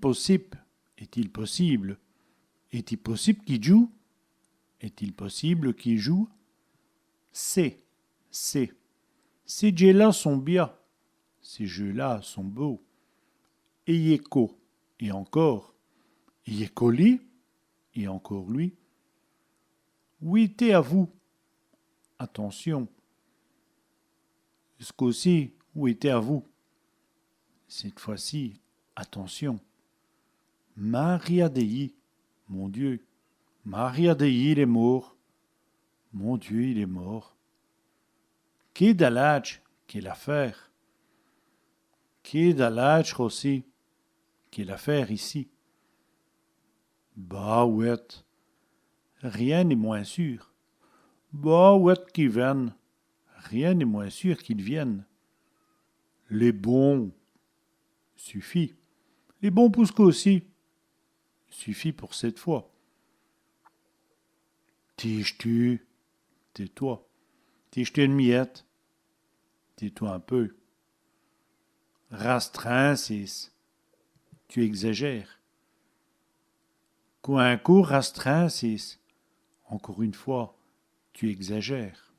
possible? Est-il possible? Est-il possible qu'il joue? Est-il possible qu'il joue? C'est. Ces jeux-là sont bien. Ces jeux-là sont beaux. Eyeko. Et encore. Eyekoli. Et encore lui. Oui, t'es à vous. Attention. Ce coup-ci, oui, t'es à vous. Cette fois-ci, attention. Maria Dei. Mon Dieu. Maria Dei, il est mort. Mon Dieu, il est mort. Kedalach, quelle affaire. Kedalach aussi, quelle affaire ici. Bah ouais, rien n'est moins sûr. Bah ouais qu'ils viennent, rien n'est moins sûr qu'ils viennent. Les bons, suffit. Les bons pousses aussi, suffit pour cette fois. Tige-tu, tais-toi. Tige-tu une miette, tais-toi un peu. Rastreint, tu exagères. Un coup rastreint, encore une fois, tu exagères.